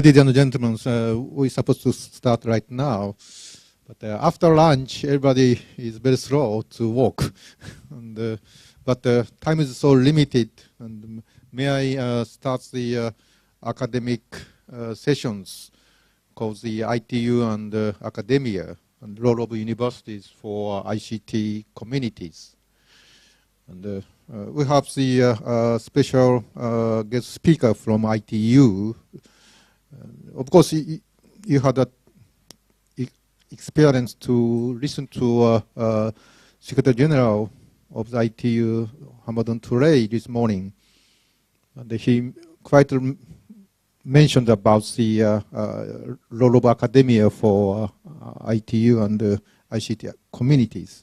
Ladies and gentlemen, we're supposed to start right now, but after lunch, everybody is very slow to walk. But time is so limited, and may I start the academic sessions called the ITU and academia and role of universities for ICT communities. And we have the special guest speaker from ITU. Of course, you had that experience to listen to Secretary General of the ITU, Hamadan Touré, this morning. And he quite mentioned about the role of academia for ITU and ICT communities.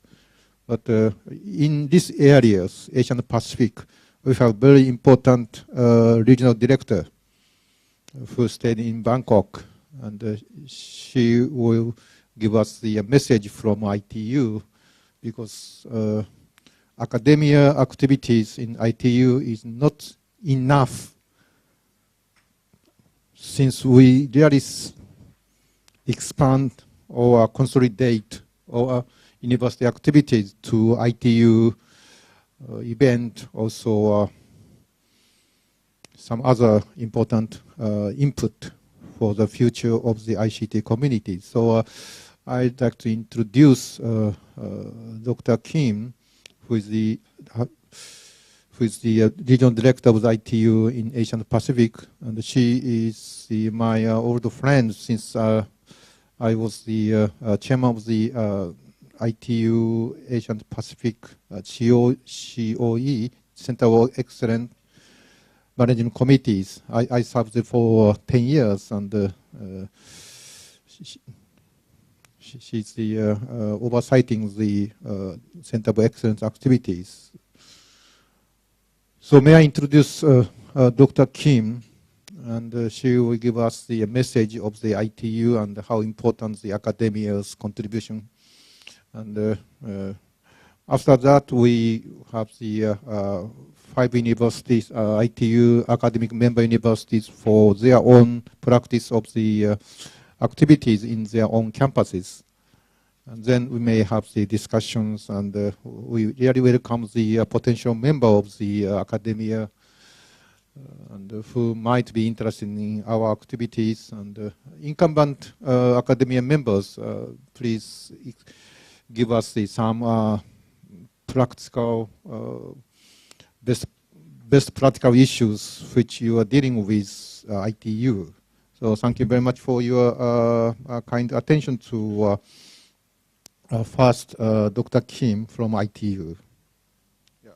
But in these areas, Asian Pacific, we have very important regional director who stayed in Bangkok, and she will give us the message from ITU, because academia activities in ITU is not enough, since we really expand or consolidate our university activities to ITU event, also some other important input for the future of the ICT community. So I'd like to introduce Dr. Kim, who is the regional director of the ITU in Asian Pacific, and she is my old friend since I was the chairman of the ITU Asian Pacific COE, Center of Excellence Management Committees. I served there for 10 years, and she's the oversighting the Center of Excellence activities. So may I introduce Dr. Kim, and she will give us the message of the ITU and how important the academia's contribution. And after that, we have the 5 universities, ITU academic member universities, for their own practice of the activities in their own campuses. And then we may have the discussions, and we really welcome the potential member of the academia and who might be interested in our activities. And incumbent academia members, please give us some practical, best practical issues which you are dealing with ITU. So thank you very much for your kind attention to first Dr. Kim from ITU. Yeah.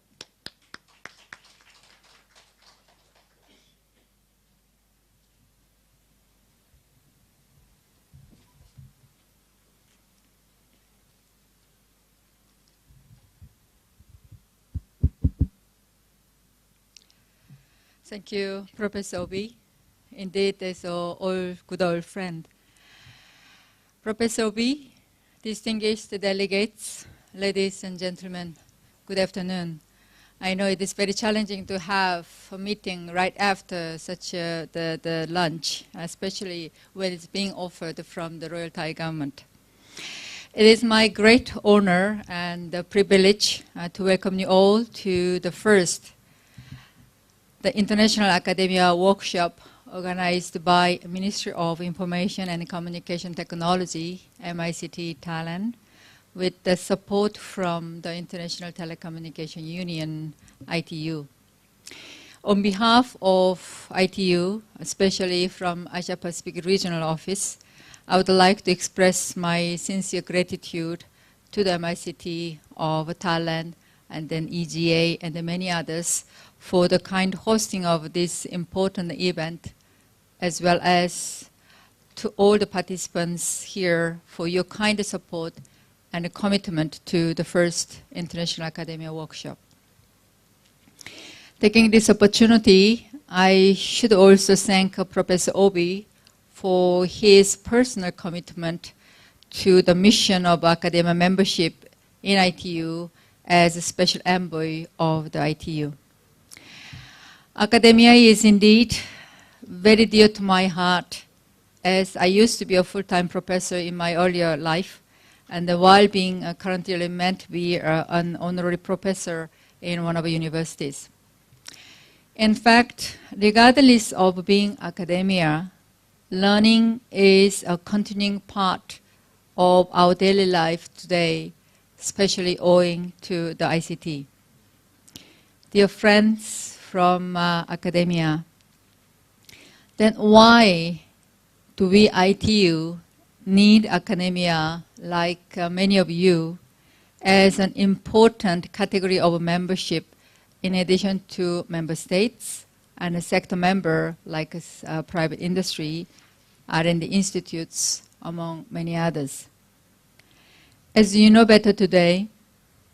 Thank you, Professor Obi. Indeed, as an good old friend. Professor Obi, distinguished delegates, ladies and gentlemen, good afternoon. I know it is very challenging to have a meeting right after such the lunch, especially when it's being offered from the Royal Thai government. It is my great honor and privilege to welcome you all to the International Academia Workshop organized by Ministry of Information and Communication Technology, MICT Thailand, with the support from the International Telecommunication Union, ITU. On behalf of ITU, especially from Asia Pacific Regional Office, I would like to express my sincere gratitude to the MICT of Thailand and then EGA and the many others for the kind hosting of this important event, as well as to all the participants here for your kind support and commitment to the first International Academia Workshop. Taking this opportunity, I should also thank Professor Obi for his personal commitment to the mission of academia membership in ITU as a special envoy of the ITU. Academia is indeed very dear to my heart, as I used to be a full-time professor in my earlier life, and while being currently meant to be an honorary professor in one of the universities. In fact, regardless of being academia, learning is a continuing part of our daily life today, especially owing to the ICT. Dear friends from academia, then why do we ITU need academia, like many of you, as an important category of membership in addition to member states and a sector member like private industry, R&D institutes, among many others? As you know better today,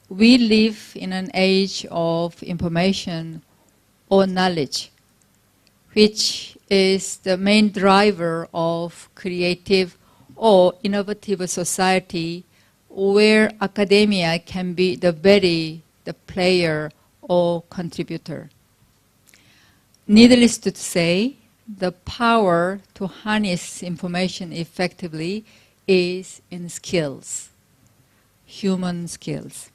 we live in an age of information or knowledge, which is the main driver of creative or innovative society, where academia can be the player or contributor. Needless to say, the power to harness information effectively is in skills, human skills.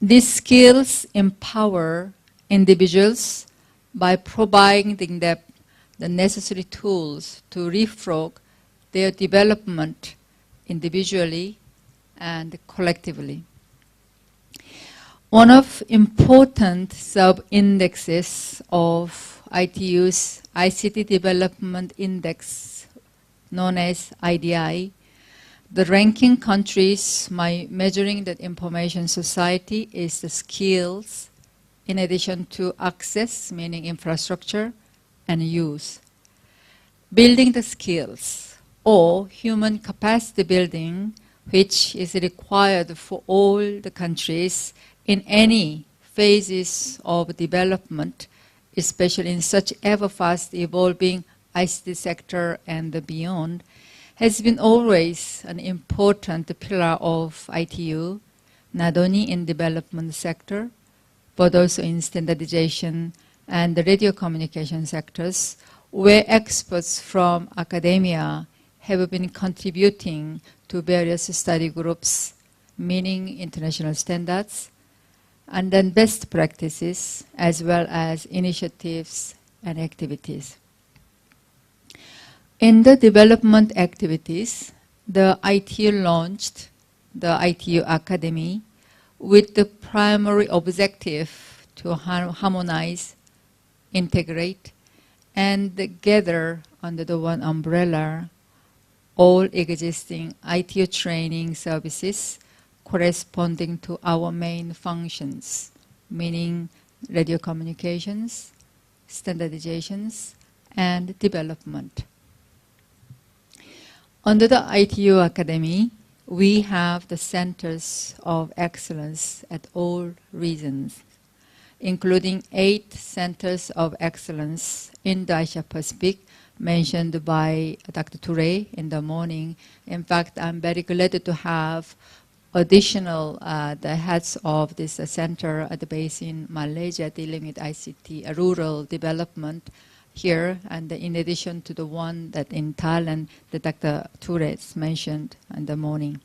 These skills empower individuals by providing them the necessary tools to leapfrog their development individually and collectively. One of important sub-indexes of ITU's ICT Development Index, known as IDI, the ranking countries by measuring the information society is the skills in addition to access, meaning infrastructure, and use. Building the skills, or human capacity building, which is required for all the countries in any phases of development, especially in such ever-fast evolving ICT sector and beyond, has been always an important pillar of ITU, not only in development sector, but also in standardization and the radio communication sectors, where experts from academia have been contributing to various study groups, meaning international standards, and then best practices, as well as initiatives and activities. In the development activities, the ITU launched the ITU Academy with the primary objective to harmonize, integrate, and gather under the one umbrella all existing ITU training services corresponding to our main functions, meaning radio communications, standardizations, and development. Under the ITU Academy, we have the centers of excellence at all regions, including 8 centers of excellence in the Asia Pacific, mentioned by Dr. Toure in the morning. In fact, I'm very glad to have additional the heads of this center at the base in Malaysia dealing with ICT, rural development here, and in addition to the one that in Thailand that Dr. Toure mentioned in the morning.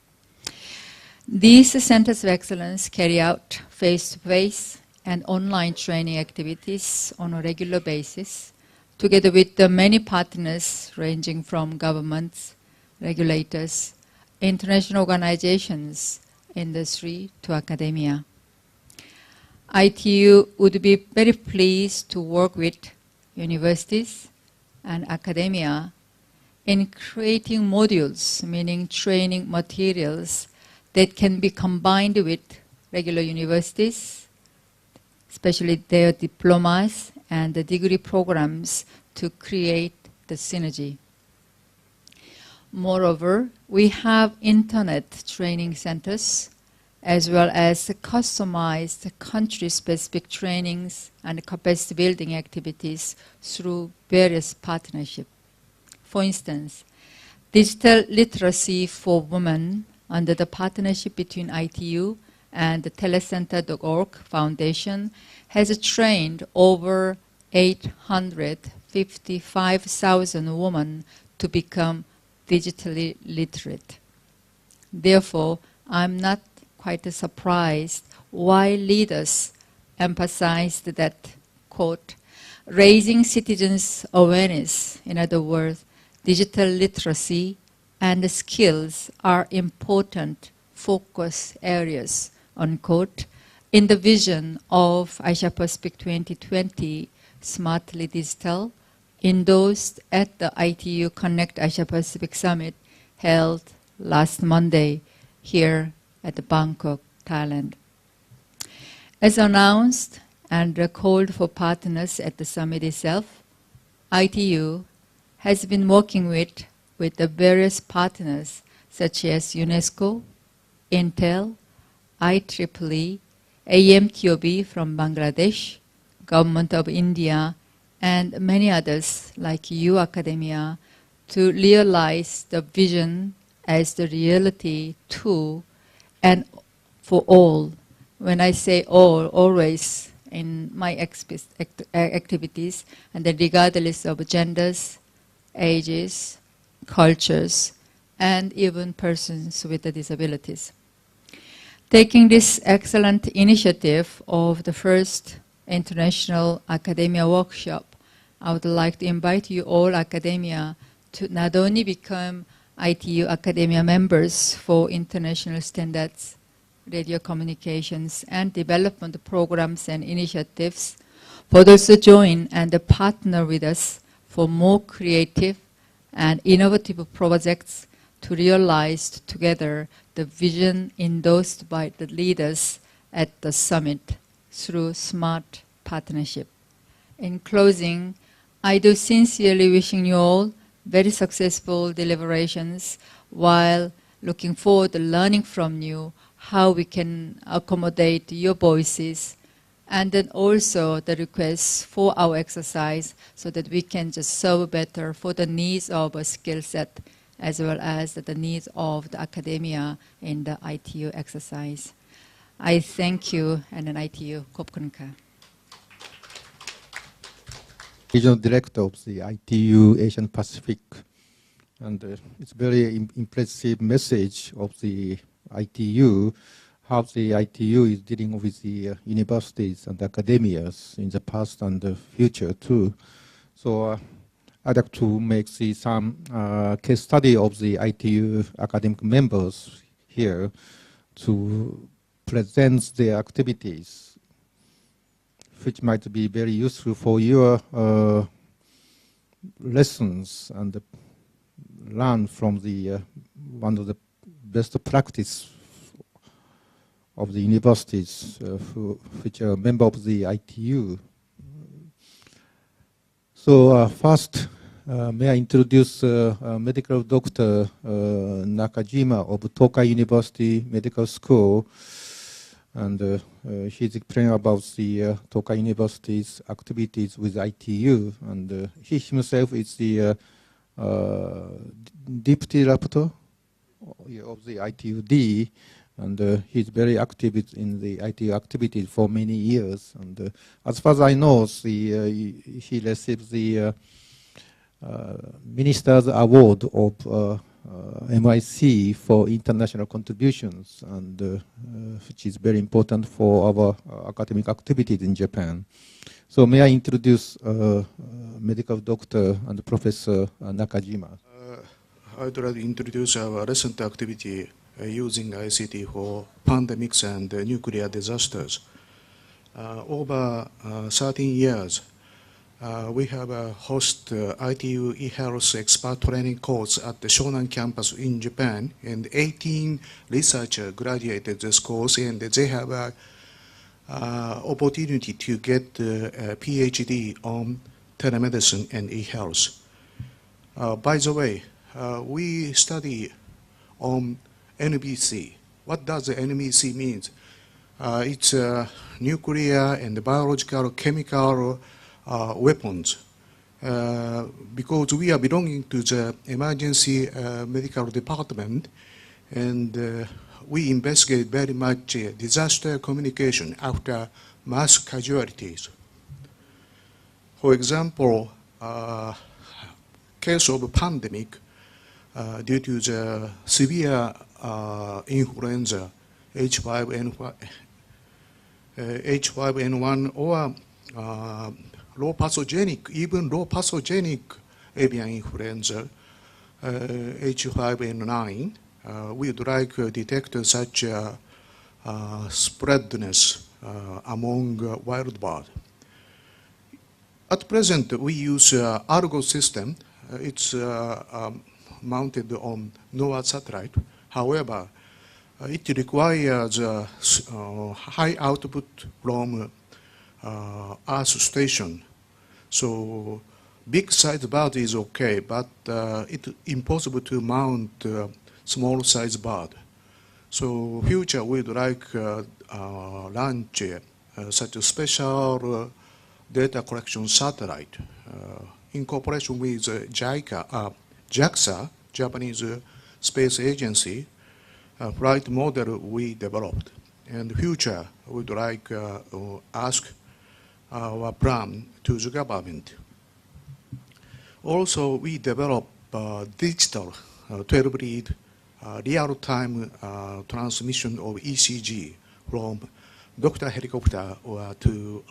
These centers of excellence carry out face-to-face and online training activities on a regular basis, together with the many partners ranging from governments, regulators, international organizations, industry to academia. ITU would be very pleased to work with universities and academia in creating modules, meaning training materials that can be combined with regular universities, especially their diplomas and the degree programs, to create the synergy. Moreover, we have internet training centers as well as customized country-specific trainings and capacity building activities through various partnerships. For instance, digital literacy for women under the partnership between ITU and the telecenter.org Foundation has trained over 855,000 women to become digitally literate. Therefore, I'm not quite surprised why leaders emphasized that, quote, raising citizens' awareness, in other words, digital literacy and skills are important focus areas, unquote, in the vision of Asia Pacific 2020 Smartly Digital, endorsed at the ITU Connect Asia Pacific Summit held last Monday here at Bangkok, Thailand. As announced and called for partners at the summit itself, ITU has been working with the various partners such as UNESCO, Intel, IEEE, AMTOB from Bangladesh, Government of India, and many others like you academia to realize the vision as the reality too and for all. When I say all, always in my activities, and then regardless of genders, ages, cultures, and even persons with disabilities. Taking this excellent initiative of the first International Academia Workshop, I would like to invite you all academia to not only become ITU academia members for international standards, radio communications, and development programs and initiatives, but also join and partner with us for more creative and innovative projects to realize together the vision endorsed by the leaders at the summit through smart partnership. In closing, I do sincerely wishing you all very successful deliberations while looking forward to learning from you how we can accommodate your voices, and then also the requests for our exercise so that we can just serve better for the needs of a skill set as well as the needs of the academia in the ITU exercise. I thank you, and an ITU Kopkunka. Regional Director of the ITU Asian Pacific, and it's very impressive message of the ITU, how the ITU is dealing with the universities and academias in the past and the future too. So I'd like to make some case study of the ITU academic members here to present their activities, which might be very useful for your lessons and learn from the one of the best practice of the universities which are a member of the ITU. So first, may I introduce medical doctor Nakajima of Tokai University Medical School, and he's explaining about the Tokai University's activities with ITU, and he himself is the deputy rapporteur of the ITUD, and he's very active in the ITU activities for many years. And as far as I know, he received the Minister's Award of MIC for international contributions, and which is very important for our academic activities in Japan. So may I introduce medical doctor and Professor Nakajima. I would like to introduce our recent activity using ICT for pandemics and nuclear disasters. Over 13 years, we have host ITU e-health expert training course at the Shonan campus in Japan, and 18 researchers graduated this course, and they have an opportunity to get a PhD on telemedicine and e-health. By the way, we study on NBC. What does the NBC mean? It's nuclear and biological, chemical weapons. Because we are belonging to the emergency medical department, and we investigate very much disaster communication after mass casualties. For example, case of pandemic, due to the severe influenza H5N1 or low pathogenic, even low pathogenic avian influenza, H5N9, we would like to detect such spreadness among wild bird. At present, we use Argo system. It's mounted on NOAA satellite. However, it requires high output from Earth station. So big size bird is okay, but it's impossible to mount small size bird. So future we'd like launch such a special data collection satellite in cooperation with JAXA, Japanese Space Agency, flight model we developed. And future we'd like ask our plan to the government. Also, we develop digital 12-lead real-time transmission of ECG from doctor helicopter or to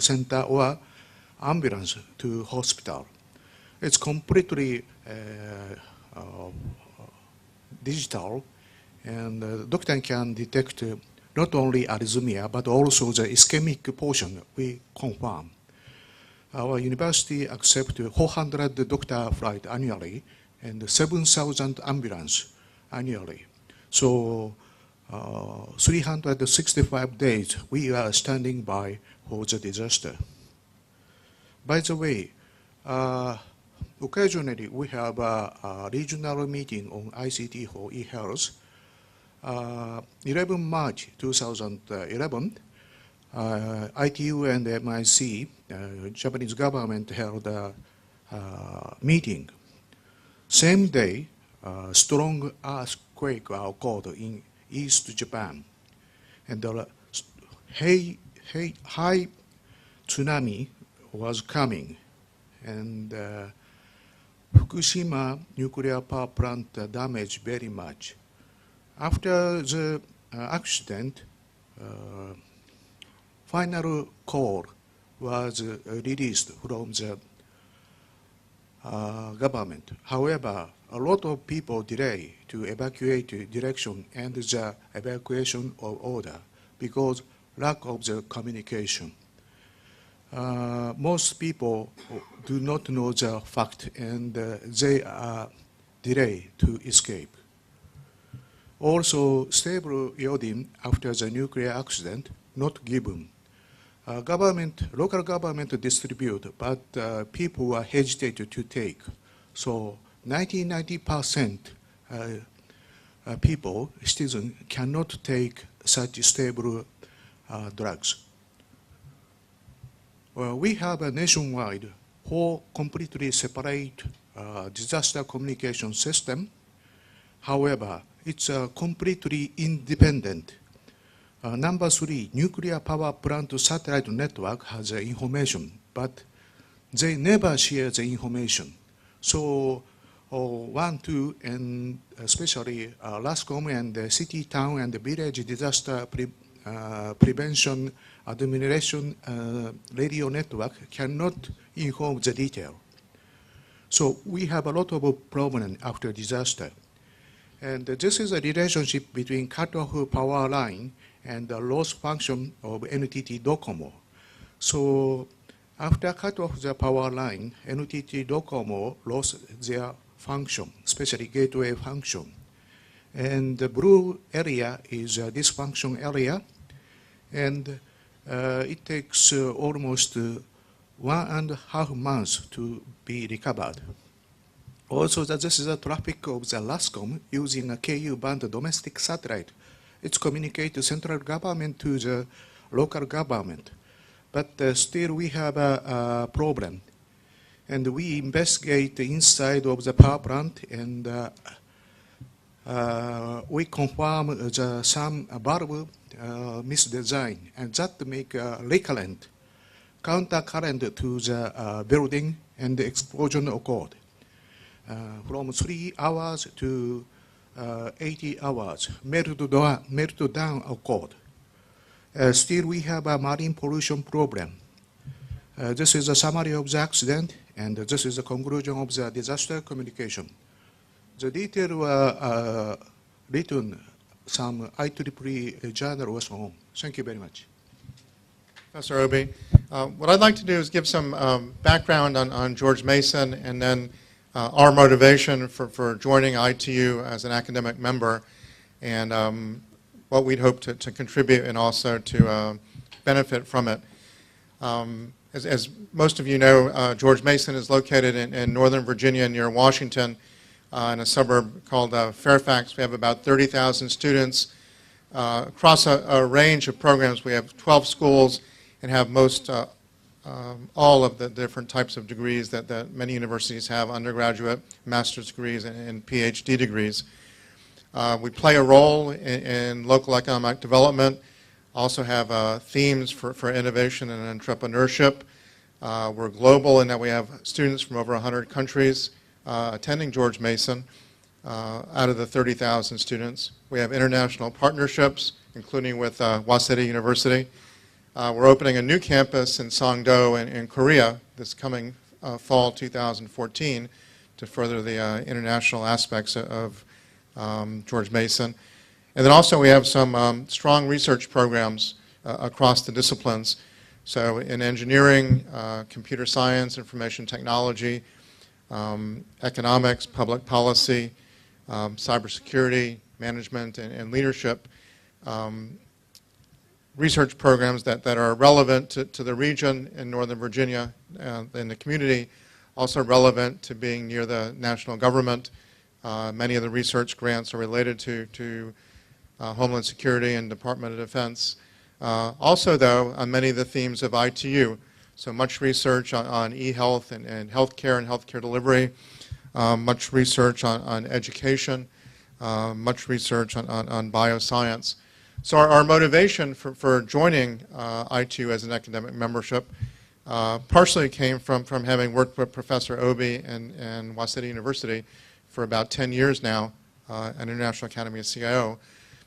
center or ambulance to hospital. It's completely digital, and the doctor can detect not only arrhythmia but also the ischemic portion. We confirm. Our university accepts 400 doctor flights annually and 7,000 ambulance annually. So 365 days we are standing by for the disaster. By the way, occasionally we have a regional meeting on ICT for e-health. 11 March 2011, ITU and MIC, Japanese government held a meeting. Same day, strong earthquake occurred in East Japan, and high tsunami was coming, and Fukushima nuclear power plant damaged very much. After the accident, final call was released from the government. However, a lot of people delay to evacuate direction and the evacuation of order because lack of the communication. Most people do not know the fact, and they are delayed to escape. Also, stable iodine after the nuclear accident not given. Local government distribute, but people are hesitated to take. So 90% people, citizens, cannot take such stable drugs. We have a nationwide whole completely separate disaster communication system. However, it's completely independent. Number 3, nuclear power plant satellite network has information, but they never share the information. So 1, 2, and especially LASCOM and the city, town, and the village disaster prevention administration radio network cannot inform the detail. So we have a lot of problems after disaster. And this is a relationship between cut-off power line and the loss function of NTT Docomo. So after cut off the power line, NTT Docomo lost their function, especially gateway function. And the blue area is a dysfunction area, and it takes almost 1.5 months to be recovered. Also, this is a traffic of the LASCOM using a KU band domestic satellite. It's communicated central government to the local government. But still we have a problem. And we investigate the inside of the power plant, and we confirm some valve misdesign, and that make recurrent counter current to the building, and the explosion occurred. from 3 hours to 80 hours, melt down a code. Still, we have a marine pollution problem. This is a summary of the accident, and this is the conclusion of the disaster communication. The details were written some IEEE journal was on. Thank you very much. Professor Obi. What I'd like to do is give some background on George Mason and then our motivation for joining ITU as an academic member and what we'd hope to contribute and also to benefit from it. As most of you know, George Mason is located in Northern Virginia near Washington in a suburb called Fairfax. We have about 30,000 students across a range of programs. We have 12 schools and have most all of the different types of degrees that many universities have, undergraduate, master's degrees, and PhD degrees. We play a role in local economic development, also have themes for innovation and entrepreneurship. We're global in that we have students from over 100 countries attending George Mason out of the 30,000 students. We have international partnerships, including with Waseda University. We're opening a new campus in Songdo in Korea this coming fall 2014 to further the international aspects of George Mason. And then also we have some strong research programs across the disciplines. So in engineering, computer science, information technology, economics, public policy, cybersecurity, management, and leadership, research programs that are relevant to the region in Northern Virginia and the community, also relevant to being near the national government. Many of the research grants are related to Homeland Security and Department of Defense. Also, though, on many of the themes of ITU, so much research on e-health and healthcare delivery, much research on education, much research on bioscience. So our motivation for joining ITU as an academic membership partially came from having worked with Professor Obi and Waseda University for about 10 years now at International Academy of CIO.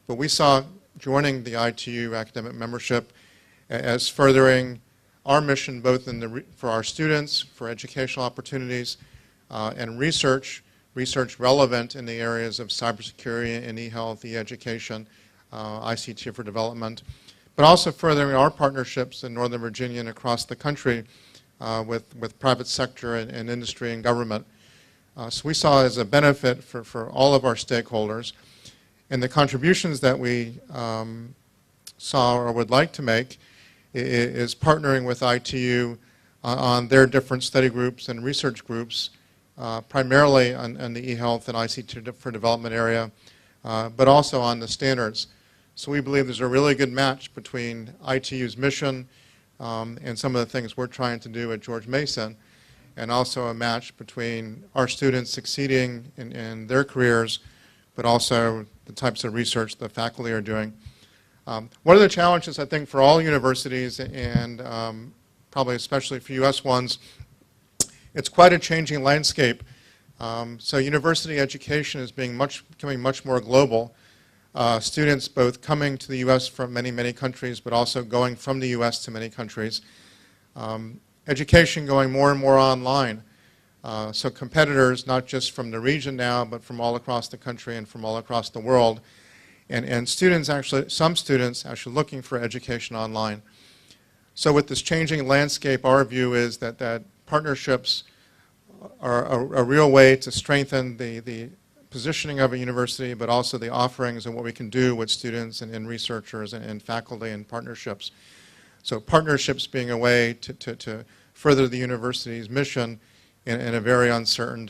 But we saw joining the ITU academic membership as furthering our mission both for our students, for educational opportunities, and research relevant in the areas of cybersecurity and e-health, e-education, ICT for development, but also furthering our partnerships in Northern Virginia and across the country with private sector and industry and government. So we saw as a benefit for all of our stakeholders, and the contributions that we saw or would like to make is partnering with ITU on their different study groups and research groups, primarily on the e-health and ICT for development area, but also on the standards. So we believe there's a really good match between ITU's mission and some of the things we're trying to do at George Mason, and also a match between our students succeeding in their careers, but also the types of research the faculty are doing. One of the challenges, I think, for all universities and probably especially for U.S. ones, it's quite a changing landscape. So university education is becoming much more global. Students both coming to the U.S. from many countries, but also going from the U.S. to many countries. Education going more and more online. So competitors, not just from the region now, but from all across the country and from all across the world. And students actually, some students actually looking for education online. So with this changing landscape, our view is that partnerships are a real way to strengthen the positioning of a university, but also the offerings and what we can do with students and researchers and faculty and partnerships. So partnerships being a way to further the university's mission in a very uncertain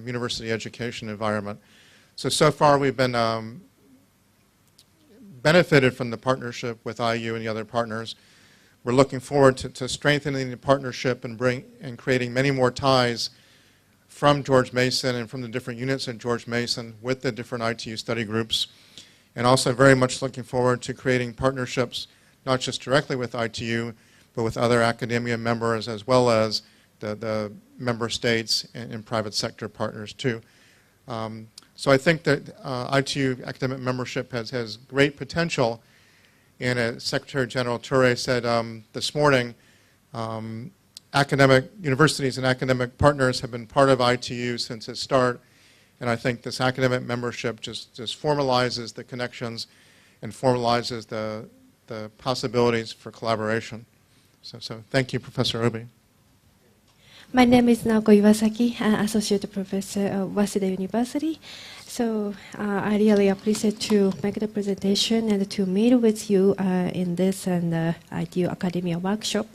university education environment. So far we've been benefited from the partnership with IU and the other partners. We're looking forward to strengthening the partnership and creating many more ties from George Mason and from the different units at George Mason with the different ITU study groups, and also very much looking forward to creating partnerships not just directly with ITU, but with other academia members as well as the member states and private sector partners too. So I think that ITU academic membership has great potential. And as Secretary General Ture said this morning, academic universities and academic partners have been part of ITU since its start. And I think this academic membership just formalizes the connections and formalizes the possibilities for collaboration. So thank you, Professor Obi. My name is Naoko Iwasaki, Associate Professor of Waseda University. So I really appreciate to make the presentation and to meet with you in this and ITU Academia workshop.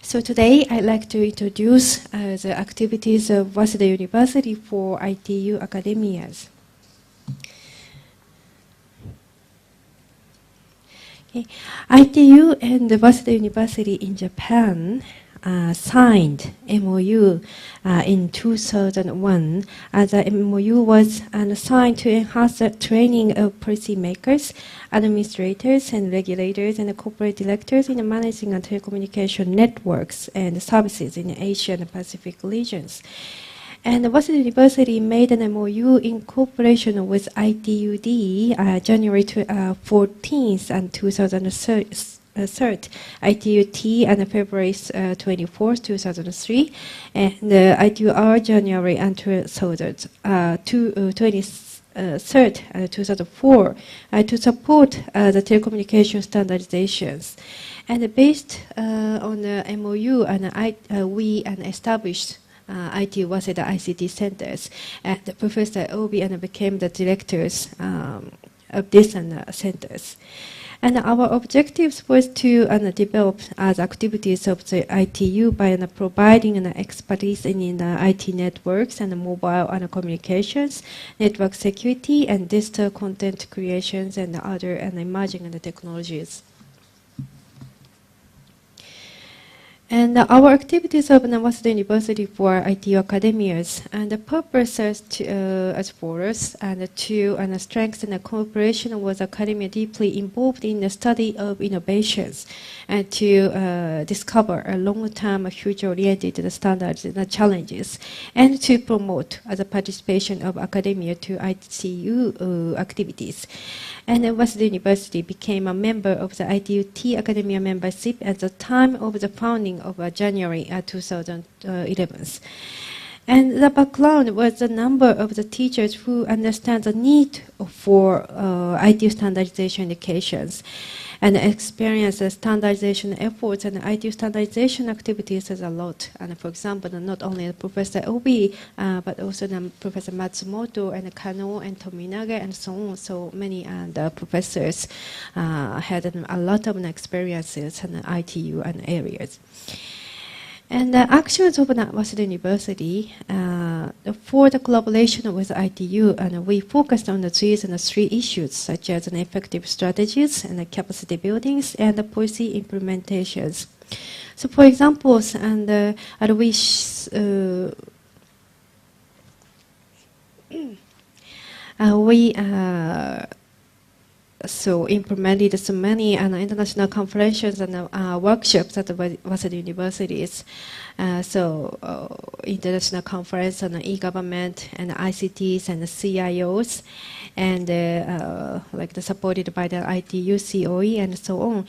So today I'd like to introduce the activities of Waseda University for ITU academias. Okay. ITU and Waseda University in Japan signed MOU in 2001. The MOU was signed to enhance the training of policymakers, administrators, and regulators, and corporate directors in managing telecommunication networks and services in Asia and Pacific regions. And Waseda University made an MOU in cooperation with ITUD January 14th and 2003, ITUT and February 24th, 2003, and ITUR January and 23rd, 2004, to support the telecommunication standardizations. And based on the MOU, we established ITU Waseda ICT centers, and Professor Obi became the directors of these centers. And our objectives was to develop the activities of the ITU by providing expertise in IT networks and mobile communications, network security, and digital content creations and other emerging technologies. And our activities of Waseda University for ITU academias, and the purpose is as follows: to strengthen the cooperation with academia deeply involved in the study of innovations, and to discover a long-term future-oriented standards and challenges, and to promote the participation of academia to ITU activities. And Waseda University became a member of the ITUT academia membership at the time of the founding of January 2011. And the background was the number of the teachers who understand the need for ITU standardization educations and experience the standardization efforts and ITU standardization activities as a lot. And for example, not only Professor Obi, but also Professor Matsumoto and Kano and Tominaga and so on. So many professors had a lot of experiences in ITU and areas. And the actions of Waseda University for the collaboration with ITU, and we focused on the three issues, such as effective strategies and capacity buildings and the policy implementations. So, for example, we implemented so many international conferences and workshops at the Waseda universities. International conference on e-government and ICTs and the CIOs, and supported by the ITU COE and so on.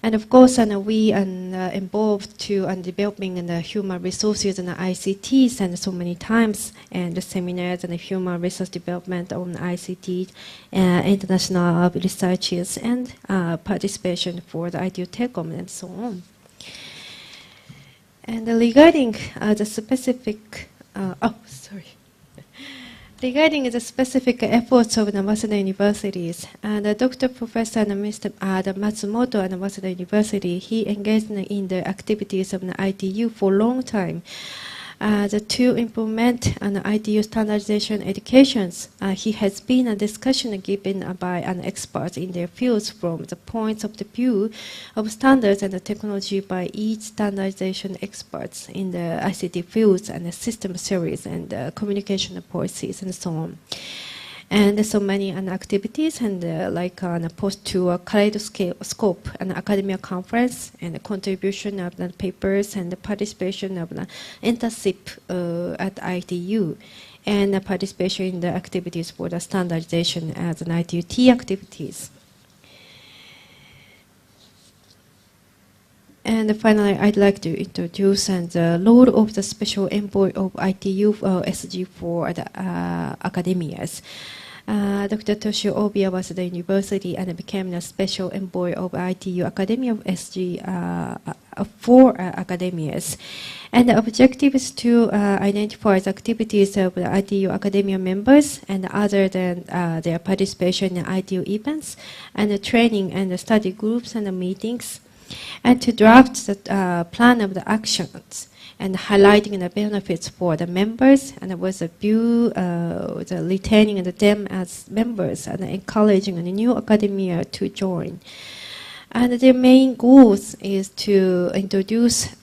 And of course, we are involved to developing the human resources and the ICTs and so many times, and the seminars and the human resource development on ICT, international researches, and participation for the ITU Telecom and so on. And regarding the specific, regarding the specific efforts of the Waseda universities, and Dr. Professor and Mr. Matsumoto at Waseda University, he engaged in the activities of the ITU for a long time. To implement an ITU standardization educations, he has been a discussion given by an expert in their fields from the points of the view of standards and the technology by each standardization experts in the ICT fields and the system series and communication policies and so on. And so many activities and like post to a kaleidoscope, an academia conference, and the contribution of the papers and the participation of the internship at ITU, and the participation in the activities for the standardization as an ITU-T activities. And finally, I'd like to introduce the role of the Special Envoy of ITU SG for the academias. Dr. Toshio Obi was at the university and became the Special Envoy of ITU Academia of SG for academias. And the objective is to identify the activities of the ITU academia members and other than their participation in ITU events and the training and the study groups and the meetings, and to draft the plan of the actions and highlighting the benefits for the members, and with a view the retaining them as members and encouraging the new academia to join. And their main goals is to introduce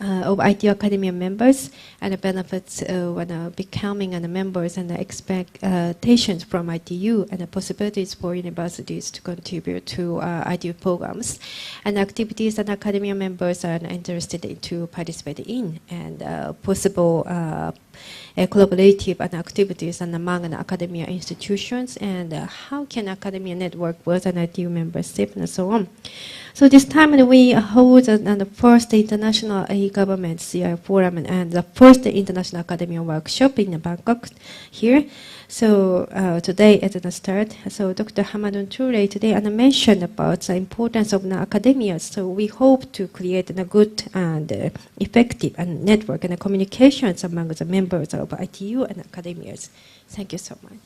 of ITU academia members and the benefits when becoming members and the expectations from ITU and the possibilities for universities to contribute to ITU programs and activities that academia members are interested in to participate in, and possible collaborative activities and among academia institutions, and how can academia network with an ITU membership and so on. So this time we hold the first international government CIO forum and the first international academia workshop in Bangkok here. So today at the start, so Dr. Hamadun Ture today mentioned about the importance of the academia. So we hope to create a good and effective network and communications among the members of ITU and academias. Thank you so much.